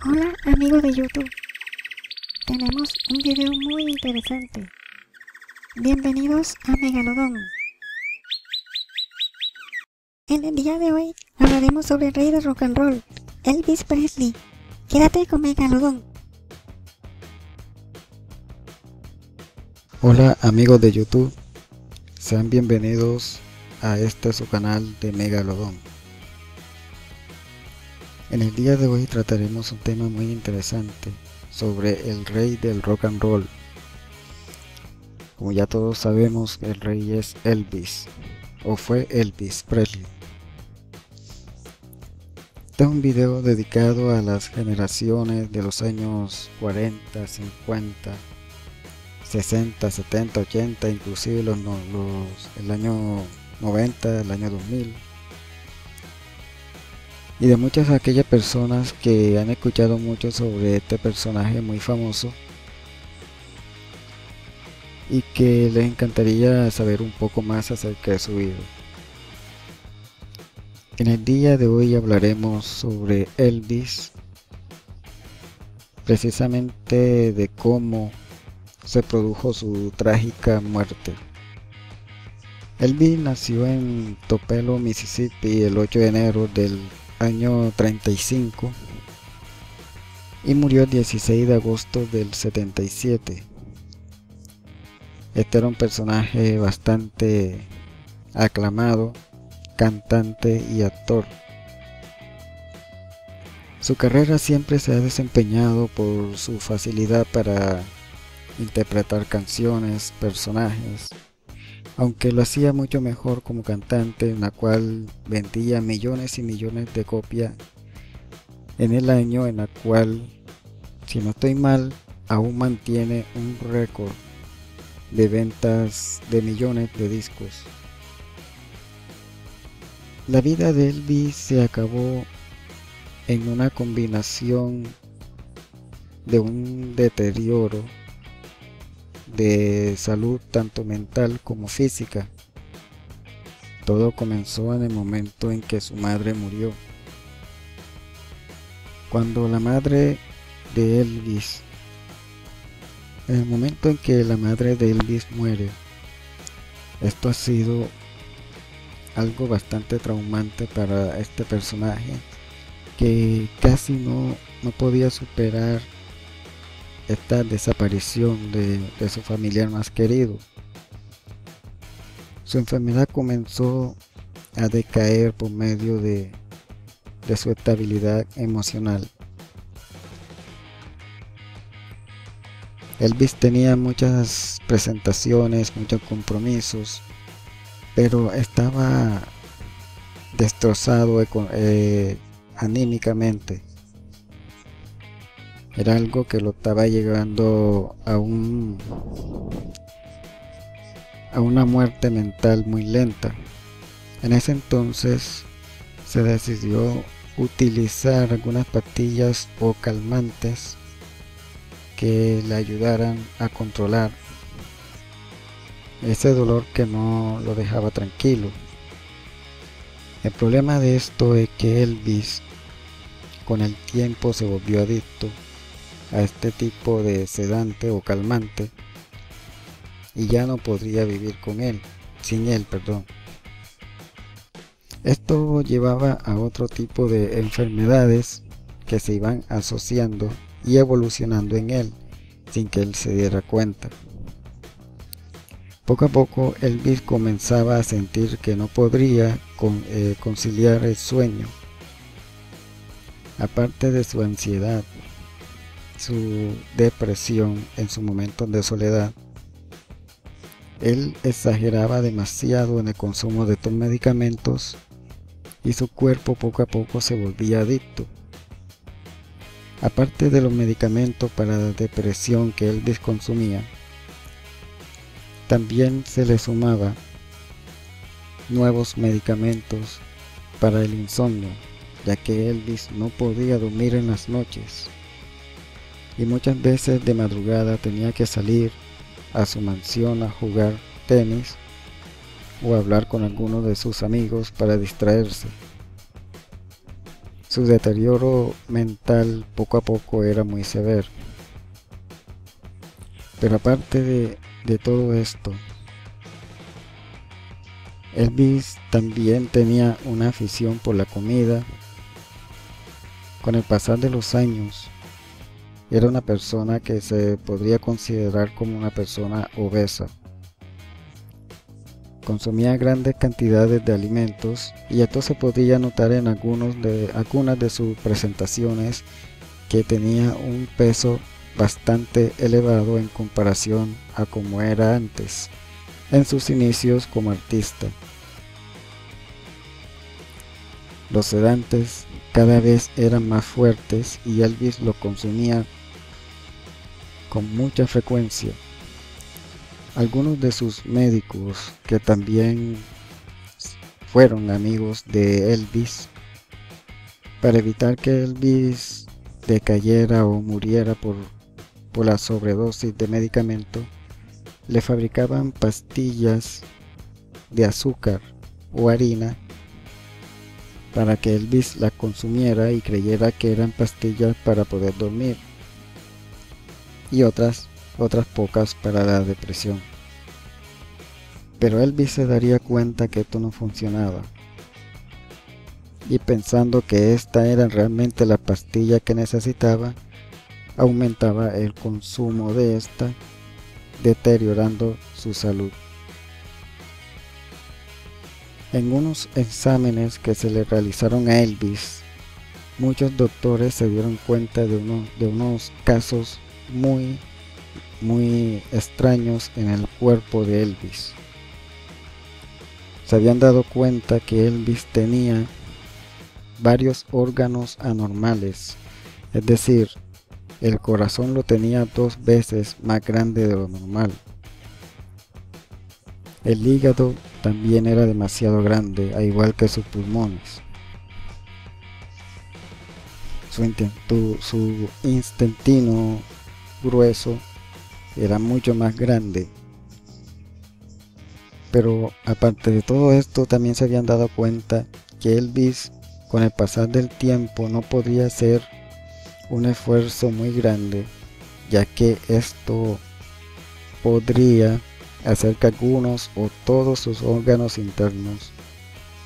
Hola amigos de YouTube, tenemos un video muy interesante. Bienvenidos a Megalodón. En el día de hoy hablaremos sobre el rey del rock and roll, Elvis Presley. Quédate con Megalodón. Hola amigos de YouTube, sean bienvenidos a su canal de Megalodón. En el día de hoy trataremos un tema muy interesante sobre el rey del rock and roll. Como ya todos sabemos, el rey es Elvis, o fue Elvis Presley. Este es un video dedicado a las generaciones de los años 40, 50, 60, 70, 80, inclusive el año 90, el año 2000. Y de muchas aquellas personas que han escuchado mucho sobre este personaje muy famoso y que les encantaría saber un poco más acerca de su vida. En el día de hoy hablaremos sobre Elvis, precisamente de cómo se produjo su trágica muerte. Elvis nació en Tupelo, Mississippi, el 8 de enero del año 35 y murió el 16 de agosto del 77. Este era un personaje bastante aclamado, cantante y actor. Su carrera siempre se ha desempeñado por su facilidad para interpretar canciones, personajes, aunque lo hacía mucho mejor como cantante, en la cual vendía millones y millones de copias en el año, en la cual, si no estoy mal, aún mantiene un récord de ventas de millones de discos. La vida de Elvis se acabó en una combinación de un deterioro de salud tanto mental como física. Todo comenzó en el momento en que su madre murió. Cuando la madre de Elvis, en el momento en que la madre de Elvis muere, esto ha sido algo bastante traumante para este personaje que casi no podía superar esta desaparición de su familiar más querido. Su enfermedad comenzó a decaer por medio de su estabilidad emocional. Elvis tenía muchas presentaciones, muchos compromisos, pero estaba destrozado anímicamente. Era algo que lo estaba llegando a una muerte mental muy lenta. En ese entonces se decidió utilizar algunas pastillas o calmantes que le ayudaran a controlar ese dolor que no lo dejaba tranquilo. El problema de esto es que Elvis con el tiempo se volvió adicto a este tipo de sedante o calmante y ya no podría vivir sin él. Esto llevaba a otro tipo de enfermedades que se iban asociando y evolucionando en él sin que él se diera cuenta. Poco a poco Elvis comenzaba a sentir que no podría conciliar el sueño. Aparte de su ansiedad, su depresión en su momento de soledad, él exageraba demasiado en el consumo de estos medicamentos y su cuerpo poco a poco se volvía adicto. Aparte de los medicamentos para la depresión que Elvis consumía, también se le sumaba nuevos medicamentos para el insomnio, ya que Elvis no podía dormir en las noches y muchas veces de madrugada tenía que salir a su mansión a jugar tenis o hablar con alguno de sus amigos para distraerse. Su deterioro mental poco a poco era muy severo. Pero aparte de todo esto, Elvis también tenía una afición por la comida. Con el pasar de los años, era una persona que se podría considerar como una persona obesa. Consumía grandes cantidades de alimentos y esto se podía notar en algunas de sus presentaciones, que tenía un peso bastante elevado en comparación a como era antes, en sus inicios como artista. Los sedantes cada vez eran más fuertes y Elvis lo consumía con mucha frecuencia. Algunos de sus médicos, que también fueron amigos de Elvis, para evitar que Elvis decayera o muriera por la sobredosis de medicamento, le fabricaban pastillas de azúcar o harina para que Elvis la consumiera y creyera que eran pastillas para poder dormir, y otras pocas para la depresión. Pero Elvis se daría cuenta que esto no funcionaba, y pensando que esta era realmente la pastilla que necesitaba, aumentaba el consumo de esta, deteriorando su salud. En unos exámenes que se le realizaron a Elvis, muchos doctores se dieron cuenta de unos casos muy extraños en el cuerpo de Elvis. Se habían dado cuenta que Elvis tenía varios órganos anormales, es decir, el corazón lo tenía 2 veces más grande de lo normal. El hígado también era demasiado grande, al igual que sus pulmones. Su intestino grueso era mucho más grande. Pero aparte de todo esto, también se habían dado cuenta que Elvis, con el pasar del tiempo, no podía hacer un esfuerzo muy grande, ya que esto podría hacer que algunos o todos sus órganos internos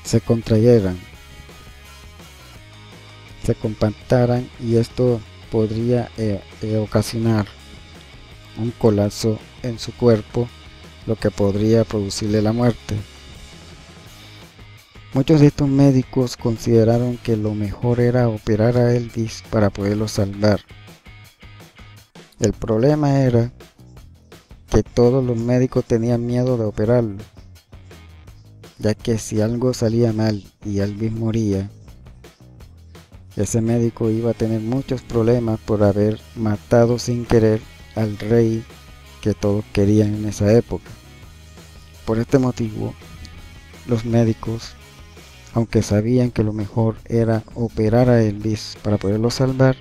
se contrayeran, se compactaran, y esto podría ocasionar un colapso en su cuerpo, lo que podría producirle la muerte. Muchos de estos médicos consideraron que lo mejor era operar a Elvis para poderlo salvar. El problema era que todos los médicos tenían miedo de operarlo, ya que si algo salía mal y Elvis moría, ese médico iba a tener muchos problemas por haber matado sin querer al rey que todos querían en esa época. Por este motivo, los médicos, aunque sabían que lo mejor era operar a Elvis para poderlo salvar,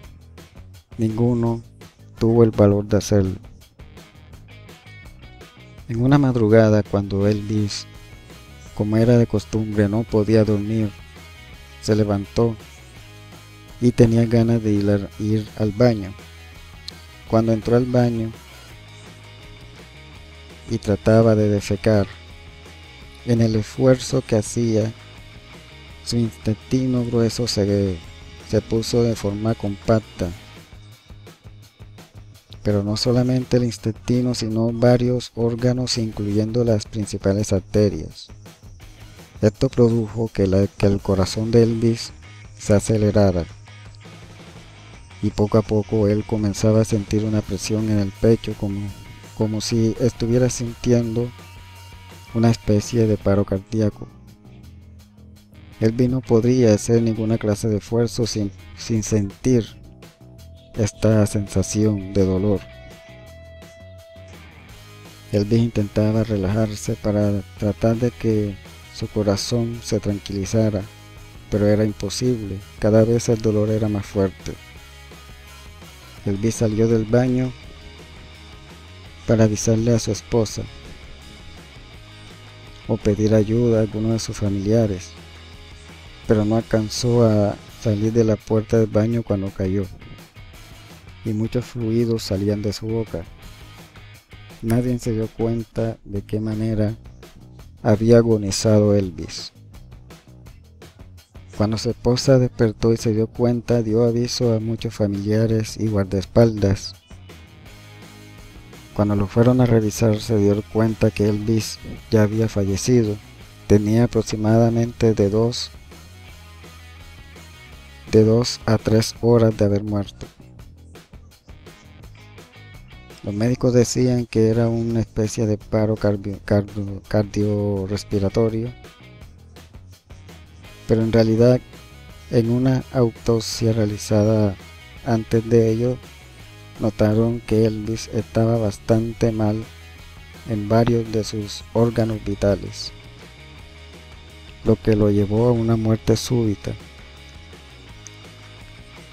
ninguno tuvo el valor de hacerlo. En una madrugada, cuando Elvis, como era de costumbre, no podía dormir, se levantó y tenía ganas de ir al baño. Cuando entró al baño y trataba de defecar, en el esfuerzo que hacía, su intestino grueso se puso de forma compacta. Pero no solamente el intestino, sino varios órganos, incluyendo las principales arterias. Esto produjo que el corazón de Elvis se acelerara, y poco a poco él comenzaba a sentir una presión en el pecho, como si estuviera sintiendo una especie de paro cardíaco. Elvis no podría hacer ninguna clase de esfuerzo sin sentir esta sensación de dolor. Elvis intentaba relajarse para tratar de que su corazón se tranquilizara, pero era imposible. Cada vez el dolor era más fuerte. Elvis salió del baño para avisarle a su esposa o pedir ayuda a alguno de sus familiares, pero no alcanzó a salir de la puerta del baño cuando cayó, y muchos fluidos salían de su boca. Nadie se dio cuenta de qué manera había agonizado Elvis. Cuando su esposa despertó y se dio cuenta, dio aviso a muchos familiares y guardaespaldas. Cuando lo fueron a revisar, se dio cuenta que Elvis ya había fallecido. Tenía aproximadamente de 2 a 3 horas de haber muerto. Los médicos decían que era una especie de paro cardiorrespiratorio, pero en realidad, en una autopsia realizada antes de ello, notaron que Elvis estaba bastante mal en varios de sus órganos vitales, lo que lo llevó a una muerte súbita.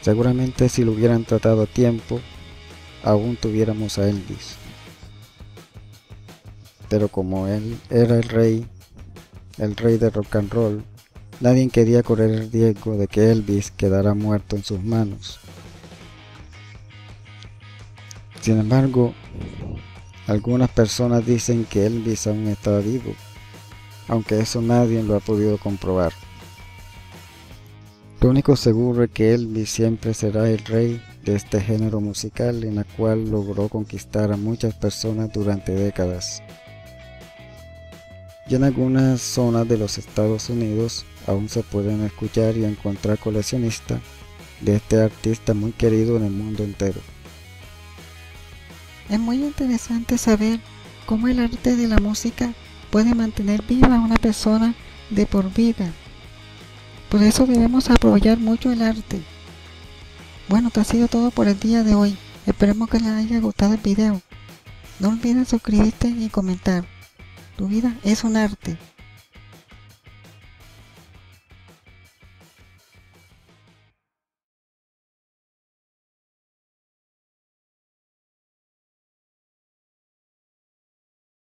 Seguramente si lo hubieran tratado a tiempo, aún tuviéramos a Elvis. Pero como él era el rey de rock and roll, nadie quería correr el riesgo de que Elvis quedara muerto en sus manos. Sin embargo, algunas personas dicen que Elvis aún estaba vivo, aunque eso nadie lo ha podido comprobar. Lo único seguro es que Elvis siempre será el rey de este género musical, en la cual logró conquistar a muchas personas durante décadas. Y en algunas zonas de los Estados Unidos aún se pueden escuchar y encontrar coleccionistas de este artista muy querido en el mundo entero. Es muy interesante saber cómo el arte de la música puede mantener viva a una persona de por vida. Por eso debemos apoyar mucho el arte. Bueno, esto ha sido todo por el día de hoy. Esperemos que les haya gustado el video. No olviden suscribirte y comentar. Tu vida es un arte.